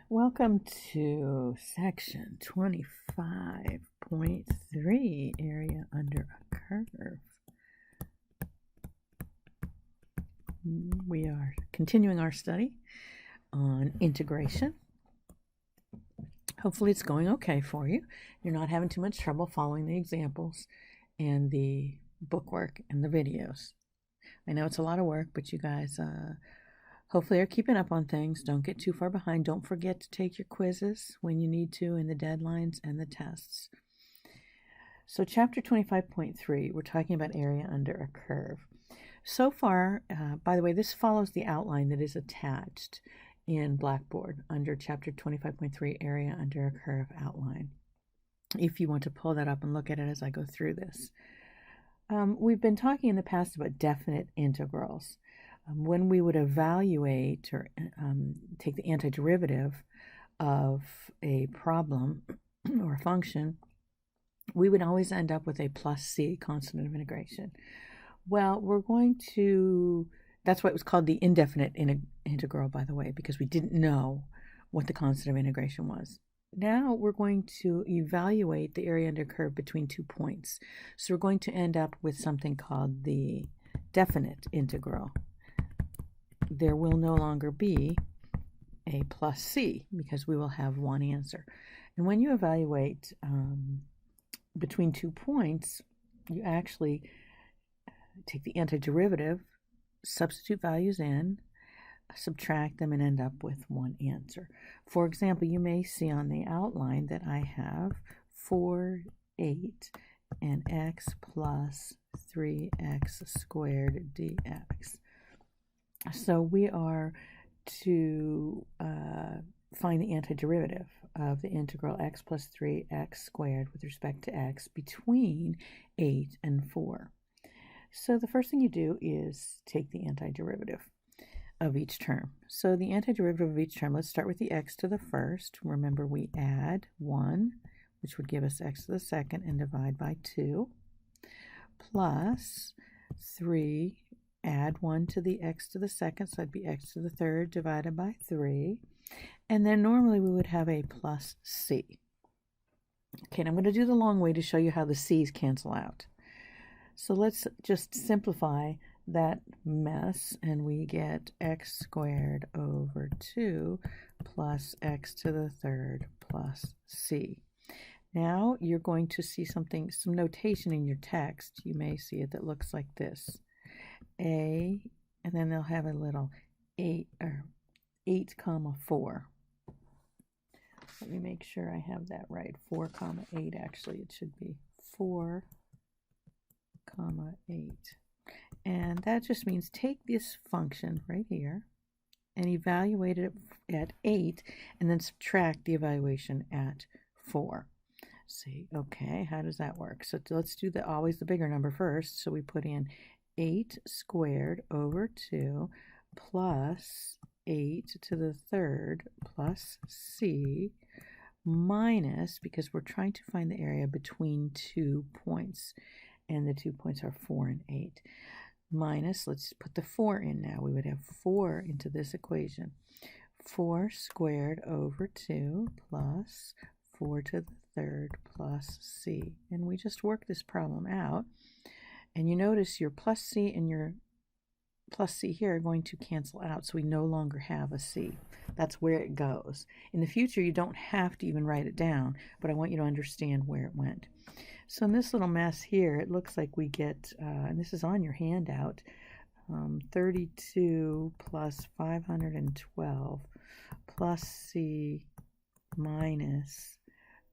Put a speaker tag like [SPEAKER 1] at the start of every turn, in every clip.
[SPEAKER 1] Welcome to section 25.3, area under a curve. We are continuing our study on integration. Hopefully it's going okay for you. You're not having too much trouble following the examples and the bookwork and the videos. I know it's a lot of work, but you guys hopefully are keeping up on things. Don't get too far behind. Don't forget to take your quizzes when you need to, and the deadlines and the tests. So chapter 25.3, we're talking about area under a curve. So far, by the way, this follows the outline that is attached in Blackboard under chapter 25.3, area under a curve outline, if you want to pull that up and look at it as I go through this. We've been talking in the past about definite integrals. When we would evaluate or take the antiderivative of a problem or a function, we would always end up with a plus c, constant of integration. Well, we're going to, that's why it was called the indefinite integral, by the way, because we didn't know what the constant of integration was. Now we're going to evaluate the area under a curve between 2 points. So we're going to end up with something called the definite integral. There will no longer be a plus c because we will have one answer. And when you evaluate between 2 points, you actually take the antiderivative, substitute values in, subtract them, and end up with one answer. For example, you may see on the outline that I have 4, 8, and x plus 3x squared dx. So we are to find the antiderivative of the integral x plus 3x squared with respect to x between 8 and 4. So the first thing you do is take the antiderivative of each term. So the antiderivative of each term, let's start with the x to the first. Remember, we add 1, which would give us x to the second, and divide by 2, plus 3, add 1 to the x to the second, so that'd be x to the third divided by 3. And then normally we would have a plus c. Okay, and I'm going to do the long way to show you how the c's cancel out. So let's just simplify that mess, and we get x squared over 2 plus x to the third plus c. Now you're going to see some notation in your text. You may see it that looks like this. A, and then they'll have a little 8, 4. Let me make sure I have that right. 4, 8, actually it should be 4, 8. And that just means take this function right here and evaluate it at 8, and then subtract the evaluation at 4. See, okay, how does that work? So let's do always the bigger number first. So we put in 8 squared over 2 plus 8 to the third plus c minus, because we're trying to find the area between 2 points, and the 2 points are 4 and 8. Minus, let's put the 4 in now. We would have 4 into this equation. 4 squared over 2 plus 4 to the third plus c. And we just work this problem out. And you notice your plus c and your plus c here are going to cancel out, so we no longer have a c. That's where it goes. In the future, you don't have to even write it down, but I want you to understand where it went. So in this little mess here, it looks like we get, and this is on your handout, 32 plus 512 plus c minus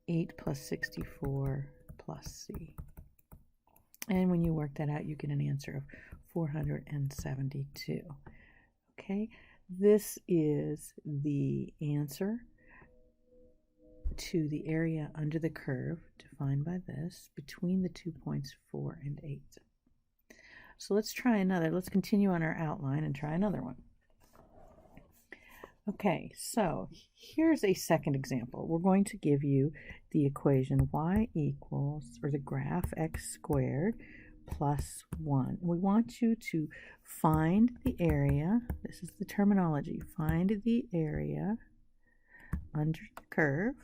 [SPEAKER 1] 8 plus 64 plus c. And when you work that out, you get an answer of 472. Okay, this is the answer to the area under the curve, defined by this, between the 2 points 4 and 8. So let's try another. Let's continue on our outline and try another one. Okay, so here's a second example. We're going to give you the equation y equals, or the graph x squared plus 1. We want you to find the area. This is the terminology. Find the area under the curve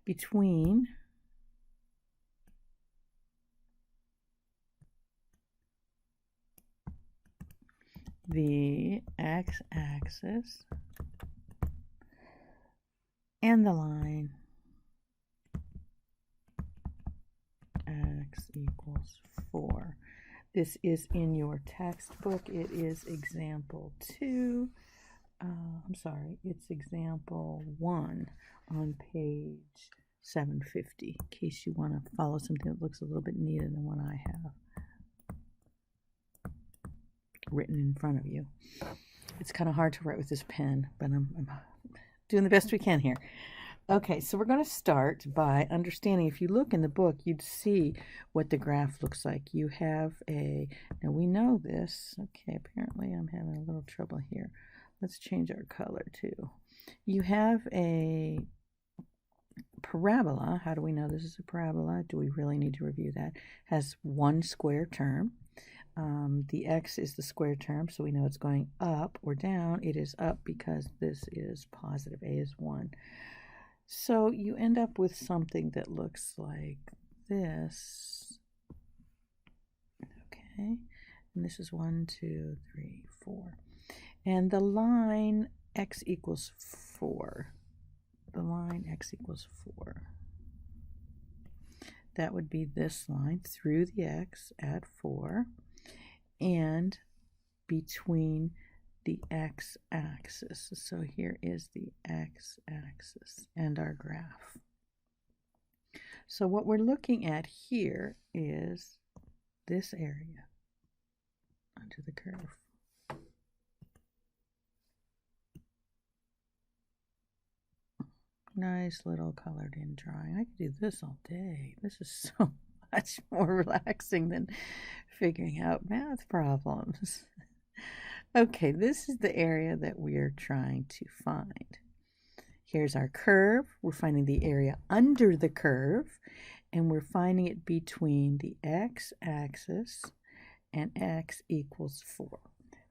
[SPEAKER 1] between the x-axis and the line x equals 4. This is in your textbook. It is example 2. I'm sorry, it's example 1 on page 750, in case you want to follow something that looks a little bit neater than what I have written in front of you. It's kind of hard to write with this pen, but I'm doing the best we can here. Okay, so we're going to start by understanding. If you look in the book, you'd see what the graph looks like. You have now we know this. Okay, apparently I'm having a little trouble here. Let's change our color too. You have a parabola. How do we know this is a parabola? Do we really need to review that? Has one square term. The x is the square term, so we know it's going up or down. It is up because this is positive. A is 1. So you end up with something that looks like this. Okay, and this is 1, 2, 3, 4. And the line x equals 4. The line x equals 4. That would be this line through the x at 4 and between the x-axis. So here is the x-axis and our graph. So what we're looking at here is this area under the curve. Nice little colored in drawing. I could do this all day. This is so much more relaxing than figuring out math problems. Okay, this is the area that we are trying to find. Here's our curve. We're finding the area under the curve, and we're finding it between the x-axis and x equals 4.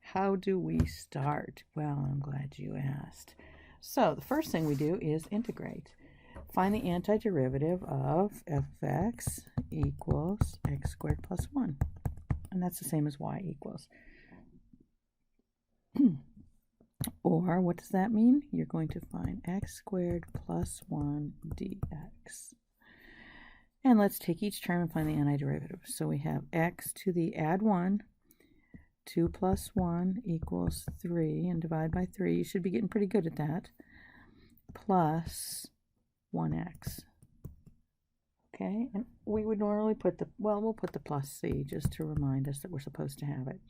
[SPEAKER 1] How do we start? Well, I'm glad you asked. So the first thing we do is integrate. Find the antiderivative of f(x) equals x squared plus 1. And that's the same as y equals. Or what does that mean? You're going to find x squared plus 1 dx. And let's take each term and find the antiderivative. So we have x to the add 1, 2 plus 1 equals 3, and divide by 3. You should be getting pretty good at that. Plus 1x. Okay, and we would normally put we'll put the plus c just to remind us that we're supposed to have it.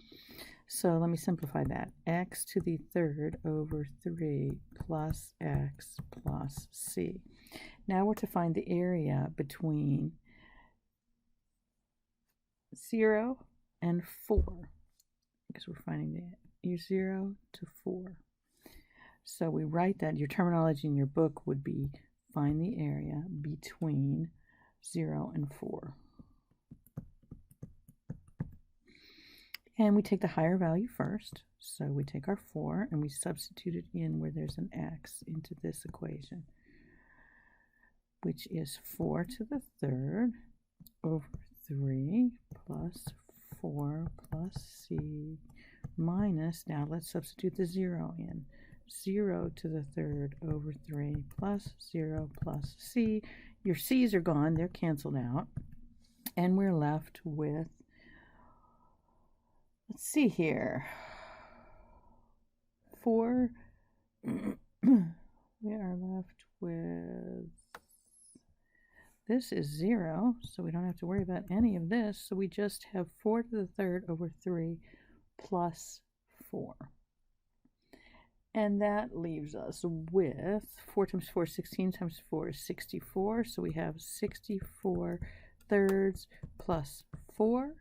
[SPEAKER 1] So let me simplify that. X to the third over 3 plus x plus c. Now we're to find the area between 0 and 4, because we're finding the 0 to 4. So we write that. Your terminology in your book would be find the area between 0 and 4. And we take the higher value first. So we take our 4 and we substitute it in where there's an x into this equation, which is 4 to the third over 3 plus 4 plus c minus, now let's substitute the 0 in. 0 to the third over 3 plus 0 plus c. Your c's are gone, they're canceled out. And we're left with, let's see here, 4, we are left with, this is 0, so we don't have to worry about any of this. So we just have 4 to the third over 3 plus 4. And that leaves us with 4 times 4 is 16 times 4 is 64. So we have 64 thirds plus 4,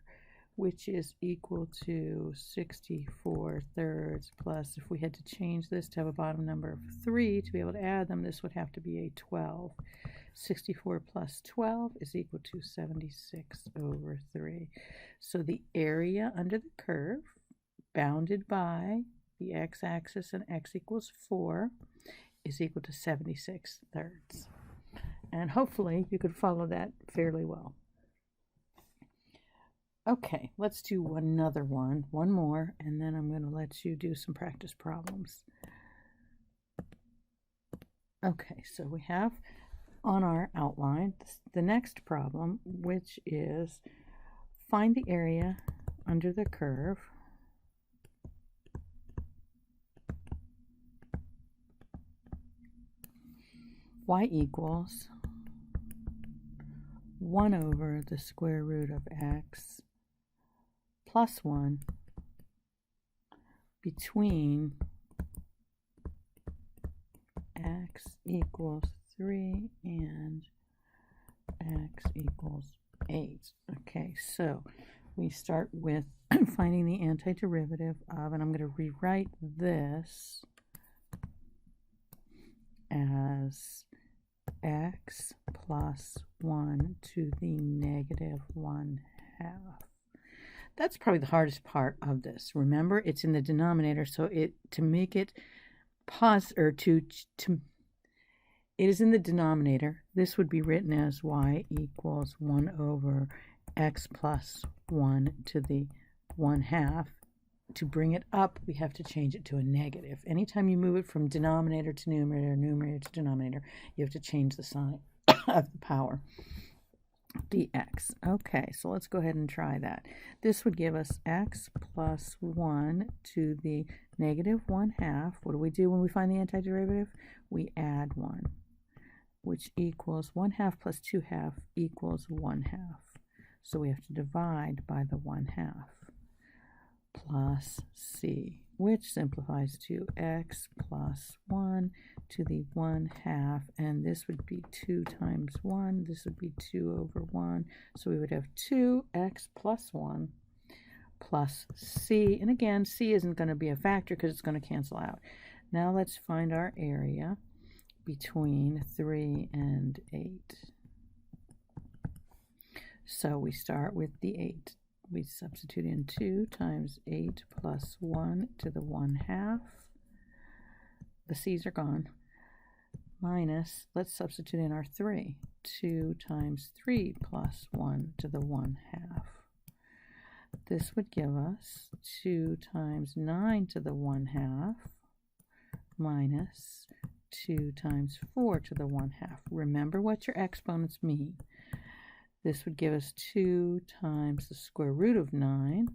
[SPEAKER 1] which is equal to 64 thirds plus, if we had to change this to have a bottom number of 3 to be able to add them, this would have to be a 12. 64 plus 12 is equal to 76 over 3. So the area under the curve, bounded by the x-axis and x equals 4 is equal to 76/3. And hopefully you could follow that fairly well. Okay, let's do another one more, and then I'm going to let you do some practice problems. Okay, so we have on our outline the next problem, which is find the area under the curve y equals 1 over the square root of x plus 1 between x equals 3 and x equals 8. Okay, so we start with finding the antiderivative of, and I'm going to rewrite this as x plus 1 to the negative 1/2. That's probably the hardest part of this. Remember, it's in the denominator, so to make it it is in the denominator. This would be written as y equals 1 over x plus 1 to the 1/2. To bring it up, we have to change it to a negative. Anytime you move it from denominator to numerator, numerator to denominator, you have to change the sign of the power, dx. Okay, so let's go ahead and try that. This would give us x plus 1 to the negative 1/2. What do we do when we find the antiderivative? We add 1, which equals 1/2 plus 2/2 equals 1/2. So we have to divide by the 1/2 plus c, which simplifies to x plus 1 to the 1/2, and this would be 2 times 1. This would be 2 over 1. So we would have 2x plus 1 plus c, and again, c isn't going to be a factor because it's going to cancel out. Now let's find our area between 3 and 8. So we start with the 8. We substitute in 2 times 8 plus 1 to the 1/2. The c's are gone. Minus, let's substitute in our 3. 2 times 3 plus 1 to the 1/2. This would give us 2 times 9 to the 1/2 minus 2 times 4 to the 1/2. Remember what your exponents mean. This would give us 2 times the square root of 9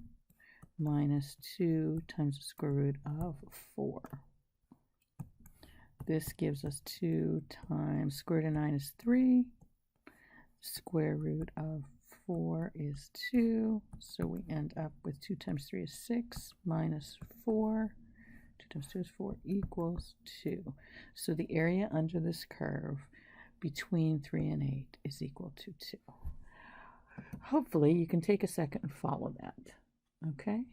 [SPEAKER 1] minus 2 times the square root of 4. This gives us 2 times square root of 9 is 3. Square root of 4 is 2. So we end up with 2 times 3 is 6 minus 4. 2 times 2 is 4 equals 2. So the area under this curve between 3 and 8 is equal to 2. Hopefully you can take a second and follow that. Okay?